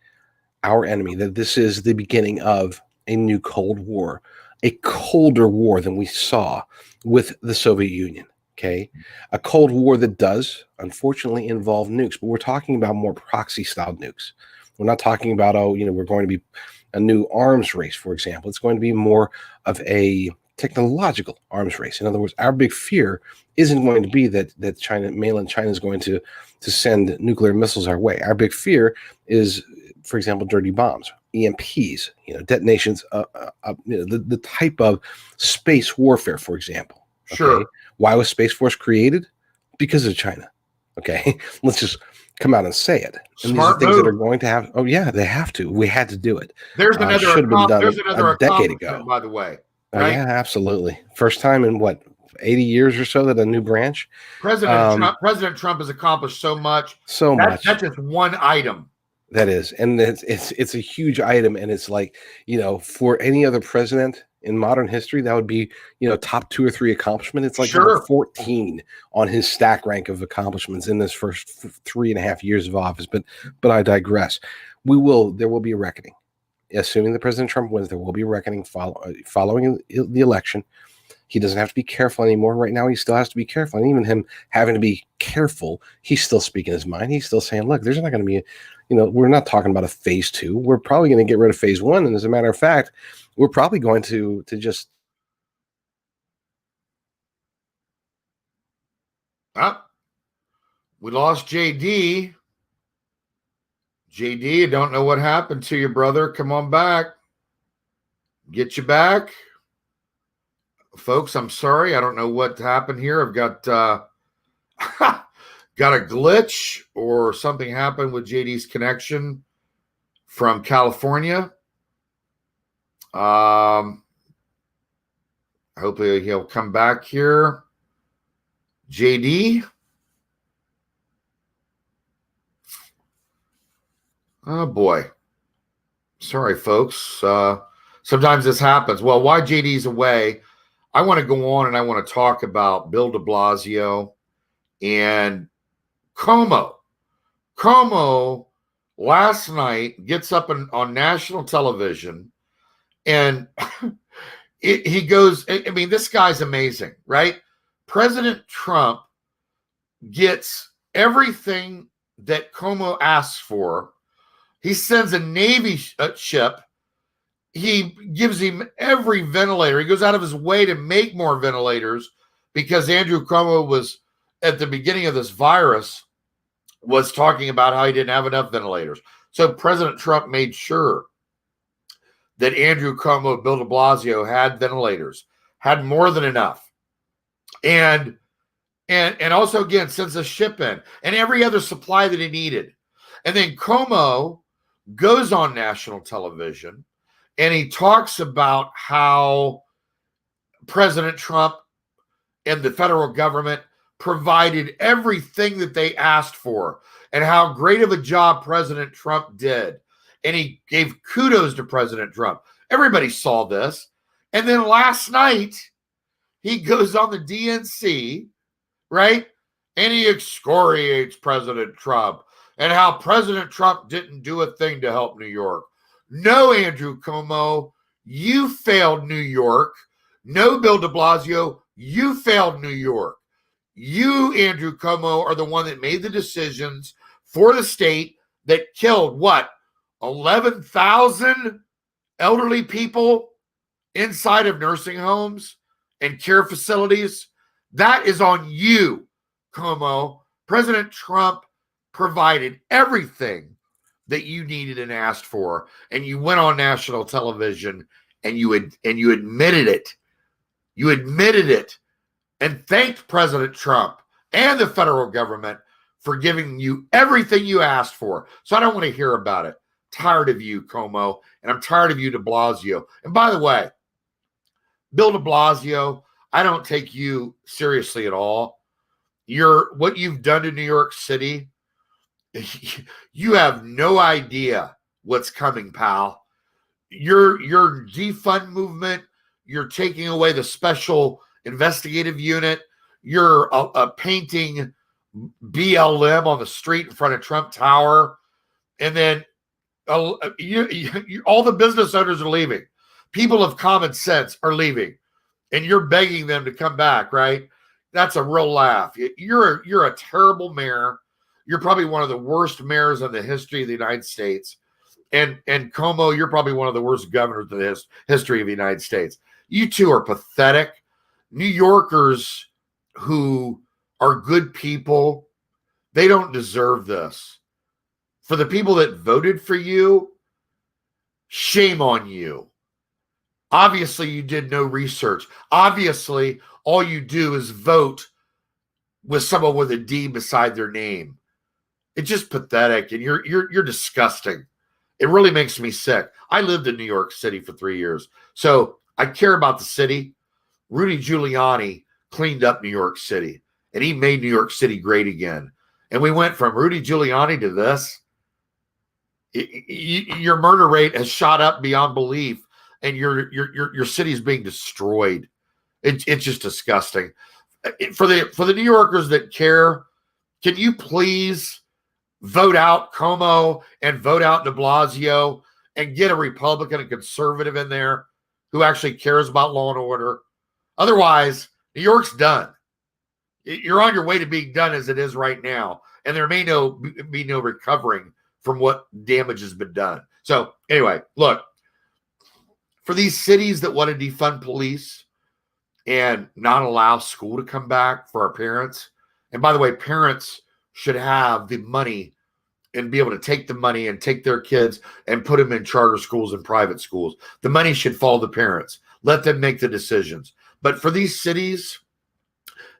our enemy, that this is the beginning of a new Cold War, a colder war than we saw with the Soviet Union. Okay. A Cold War that does, unfortunately, involve nukes, but we're talking about more proxy style nukes. We're not talking about, we're going to be a new arms race, for example. It's going to be more of a technological arms race. In other words, our big fear isn't going to be that mainland China is going to send nuclear missiles our way. Our big fear is, for example, dirty bombs, EMPs, detonations, the type of space warfare, for example. Okay? Sure. Why was Space Force created? Because of China. Okay, let's just come out and say it. And Smart these are things move. that are going to have. Oh yeah, they have to. We had to do it. There's another. Should have been done a decade accomplishment, ago. by the way. Oh right? yeah, absolutely. First time in what 80 years or so that a new branch. President Trump has accomplished so much. That's just one item. That is, and it's a huge item, and it's like, for any other president in modern history, that would be, top 2 or 3 accomplishment. It's like Sure. 14 on his stack rank of accomplishments in this first 3.5 years of office. But I digress. There will be a reckoning. Assuming that President Trump wins, there will be a reckoning following the election. He doesn't have to be careful anymore. Right now, he still has to be careful. And even him having to be careful, he's still speaking his mind. He's still saying, look, there's not going to be we're not talking about a phase 2. We're probably going to get rid of phase 1. And as a matter of fact, we're probably going to just. We lost JD. JD, I don't know what happened to you, brother. Come on back. Get you back. Folks, I'm sorry. I don't know what happened here. I've got got a glitch or something happened with JD's connection from California. Hopefully he'll come back here. JD. Oh boy. Sorry, folks. Sometimes this happens. Well, while JD's away, I want to go on and I want to talk about Bill de Blasio and Cuomo. Cuomo last night gets up on national television and he goes, I mean, this guy's amazing, right? President Trump gets everything that Cuomo asks for. He sends a Navy ship. He gives him every ventilator. He goes out of his way to make more ventilators because Andrew Cuomo was, at the beginning of this virus, was talking about how he didn't have enough ventilators. So President Trump made sure that Andrew Cuomo, Bill de Blasio had ventilators, had more than enough. And also, again, sends a ship in and every other supply that he needed. And then Cuomo goes on national television and he talks about how President Trump and the federal government provided everything that they asked for and how great of a job President Trump did. And he gave kudos to President Trump. Everybody saw this. And then last night, he goes on the DNC, right? And he excoriates President Trump and how President Trump didn't do a thing to help New York. No, Andrew Cuomo, you failed New York. No, Bill de Blasio, you failed New York. You, Andrew Cuomo, are the one that made the decisions for the state that killed, 11,000 elderly people inside of nursing homes and care facilities? That is on you, Cuomo. President Trump provided everything that you needed and asked for, and you went on national television and you admitted it. You admitted it and thanked President Trump and the federal government for giving you everything you asked for. So I don't want to hear about it. Tired of you, Cuomo, and I'm tired of you, de Blasio. And by the way, Bill de Blasio, I don't take you seriously at all. What you've done to New York City, you have no idea what's coming, pal. Your defund movement, you're taking away the special investigative unit, you're painting BLM on the street in front of Trump Tower, and then all the business owners are leaving. People of common sense are leaving, and you're begging them to come back, right? that's a real laugh. You're a terrible mayor. You're probably one of the worst mayors in the history of the United States. And Cuomo, you're probably one of the worst governors in the history of the United States. You two are pathetic. New Yorkers who are good people, they don't deserve this. For the people that voted for you, shame on you. Obviously, you did no research. Obviously, all you do is vote with someone with a D beside their name. It's just pathetic, and you're disgusting. It really makes me sick. I lived in New York City for 3 years, so I care about the city. Rudy Giuliani cleaned up New York City, and he made New York City great again. And we went from Rudy Giuliani to this. Your murder rate has shot up beyond belief, and your city is being destroyed. It's just disgusting. For the New Yorkers that care, can you please vote out Cuomo and vote out de Blasio and get a Republican and conservative in there who actually cares about law and order? Otherwise, New York's done. You're on your way to being done as it is right now, and there may be no recovering from what damage has been done. So anyway, look, for these cities that want to defund police and not allow school to come back for our parents, and by the way, parents should have the money and be able to take the money and take their kids and put them in charter schools and private schools. The money should follow the parents. Let them make the decisions. But for these cities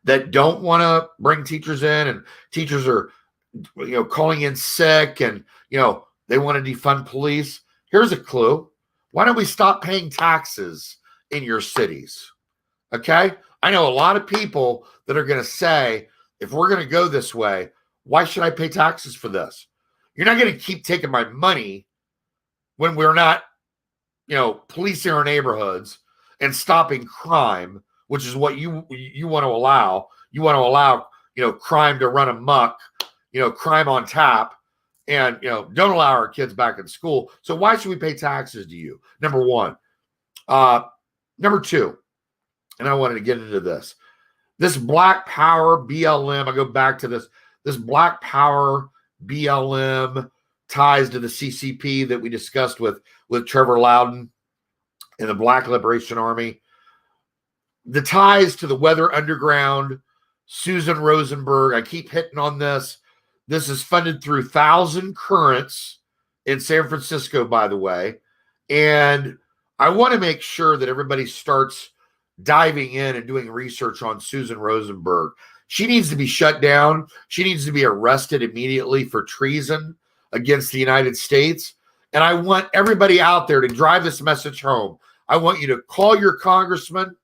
that don't want to bring teachers in, and teachers are, calling in sick, and, they want to defund police, here's a clue. Why don't we stop paying taxes in your cities? Okay? I know a lot of people that are going to say, if we're going to go this way, why should I pay taxes for this? You're not going to keep taking my money when we're not, policing our neighborhoods and stopping crime, which is what you want to allow. You want to allow, crime to run amok, crime on tap, and, don't allow our kids back in school. So why should we pay taxes to you? Number one. Number two, and I wanted to get into this Black Power BLM. I go back to this Black Power BLM ties to the CCP that we discussed with Trevor Loudon and the Black Liberation Army. The ties to the Weather Underground, Susan Rosenberg. I keep hitting on this. This is funded through Thousand Currents in San Francisco, by the way. And I want to make sure that everybody starts diving in and doing research on Susan Rosenberg. She needs to be shut down. She needs to be arrested immediately for treason against the United States. And I want everybody out there to drive this message home. I want you to call your congressman.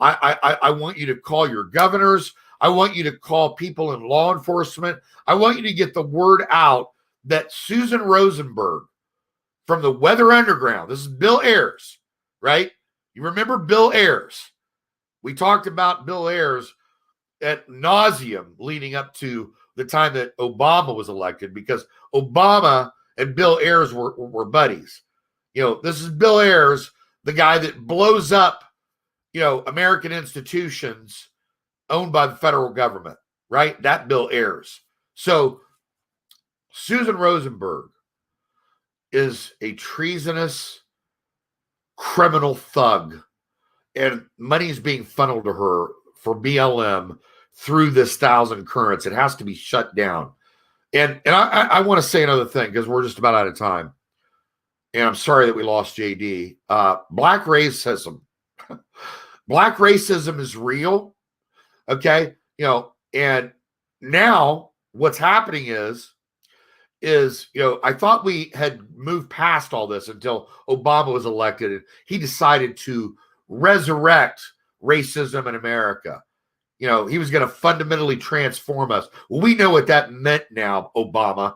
I want you to call your governors. I want you to call people in law enforcement. I want you to get the word out that Susan Rosenberg from the Weather Underground, this is Bill Ayers, right? You remember Bill Ayers. We talked about Bill Ayers at nauseum leading up to the time that Obama was elected, because Obama and Bill Ayers were buddies. This is Bill Ayers, the guy that blows up, American institutions owned by the federal government, right? That Bill Ayers. So Susan Rosenberg is a treasonous criminal thug, and money is being funneled to her for BLM through this Thousand Currents. It has to be shut down. And I want to say another thing, because we're just about out of time. And I'm sorry that we lost JD. Black racism. Black racism is real. Okay. And now what's happening is, I thought we had moved past all this until Obama was elected, and he decided to resurrect racism in America. He was going to fundamentally transform us. Well, we know what that meant now, Obama.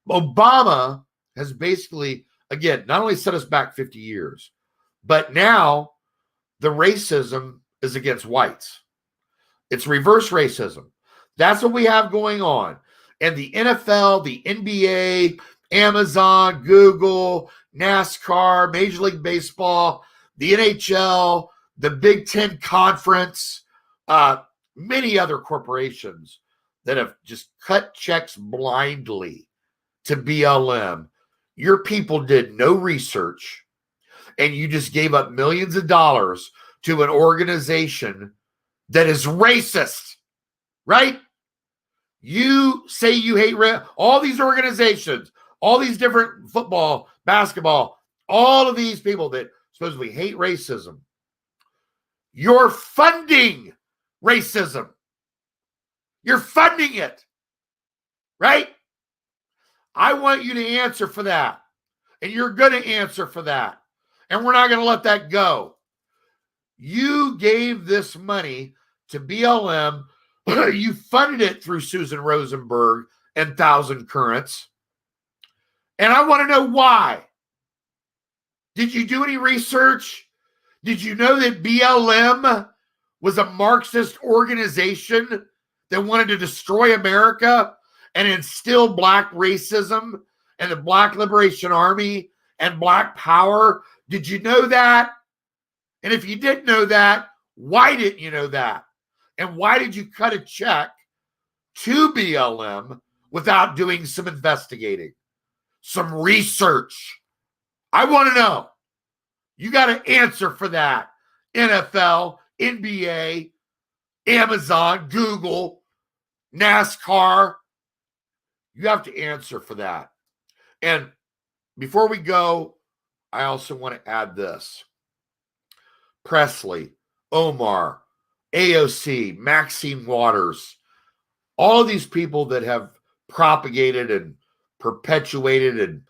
Obama has basically, again, not only set us back 50 years, but now the racism is against whites. It's reverse racism. That's what we have going on. And the NFL, the NBA, Amazon, Google, NASCAR, Major League Baseball, the NHL, the Big Ten Conference, many other corporations that have just cut checks blindly to BLM. Your people did no research, and you just gave up millions of dollars to an organization that is racist, right? You say you hate all these organizations, all these different football, basketball, all of these people that supposedly hate racism. You're funding racism. You're funding it, right? I want you to answer for that. And you're going to answer for that. And we're not going to let that go. You gave this money to BLM. You funded it through Susan Rosenberg and Thousand Currents. And I want to know why. Did you do any research? Did you know that BLM was a Marxist organization that wanted to destroy America and instill Black racism and the Black Liberation Army and Black power? Did you know that? And if you didn't know that, why didn't you know that? And why did you cut a check to BLM without doing some investigating, some research? I want to know. You got to answer for that. NFL, NBA, Amazon, Google, NASCAR. You have to answer for that. And before we go, I also want to add this. Presley, Omar, AOC, Maxine Waters, all of these people that have propagated and perpetuated and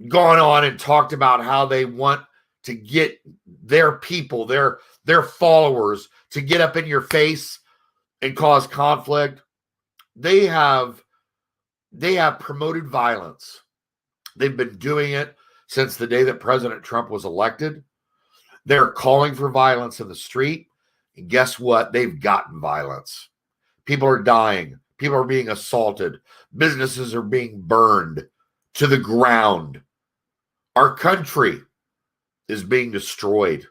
gone on and talked about how they want to get their people, their followers to get up in your face and cause conflict. They have promoted violence. They've been doing it since the day that President Trump was elected. They're calling for violence in the street. And guess what? They've gotten violence. People are dying. People are being assaulted. Businesses are being burned to the ground. Our country is being destroyed.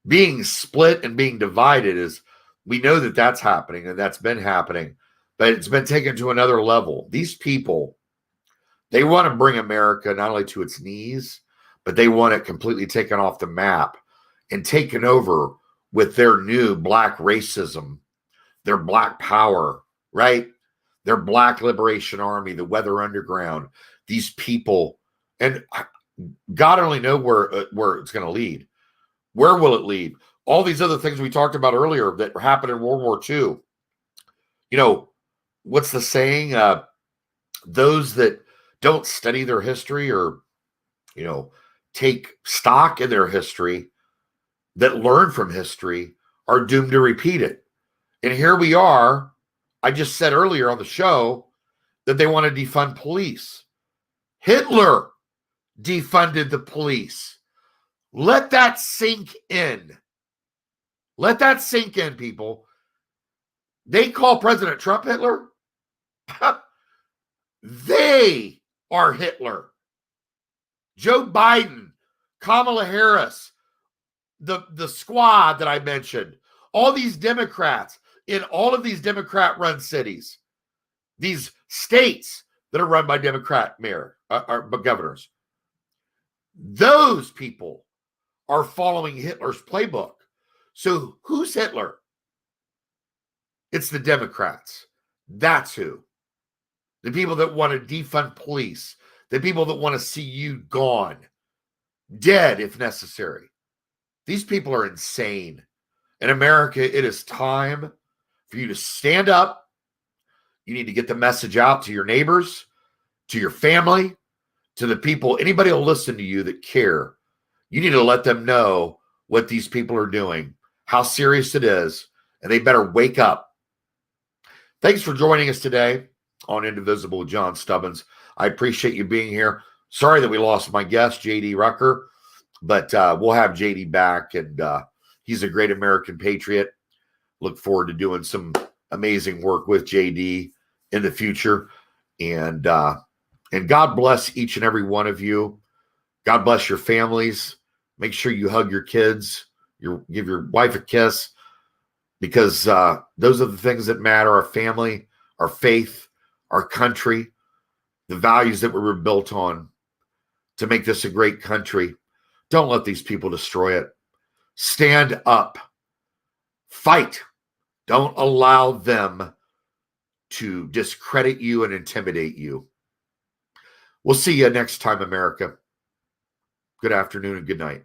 Being split and being divided is, we know that that's happening and that's been happening, but it's been taken to another level. These people, they want to bring America not only to its knees, but they want it completely taken off the map and taken over with their new Black racism, their Black power, right? Their Black Liberation Army, the Weather Underground, these people. And God only knows where it's going to lead. Where will it lead? All these other things we talked about earlier that happened in World War II. You know, what's the saying? Those that don't study their history or, you know, take stock in their history, that learn from history, are doomed to repeat it. And here we are. I just said earlier on the show that they want to defund police. Hitler defunded the police. Let that sink in. Let that sink in, people. They call President Trump Hitler. They are Hitler. Joe Biden, Kamala Harris, the squad that I mentioned, all these Democrats in all of these Democrat-run cities, these states that are run by Democrat governors, those people are following Hitler's playbook. So who's Hitler? It's the Democrats. That's who. The people that want to defund police, the people that want to see you gone, dead if necessary. These people are insane. In America, it is time for you to stand up. You need to get the message out to your neighbors, to your family, to the people, anybody will listen to you that care. You need to let them know what these people are doing, how serious it is, and they better wake up. Thanks for joining us today on Indivisible with John Stubbins. I appreciate you being here. Sorry that we lost my guest, JD Rucker, but we'll have JD back, and he's a great American patriot. Look forward to doing some amazing work with JD in the future. And God bless each and every one of you. God bless your families. Make sure you hug your kids, give your wife a kiss. because those are the things that matter: our family, our faith, our country, the values that we were built on to make this a great country. Don't let these people destroy it. Stand up. Fight. Don't allow them to discredit you and intimidate you. We'll see you next time, America. Good afternoon and good night.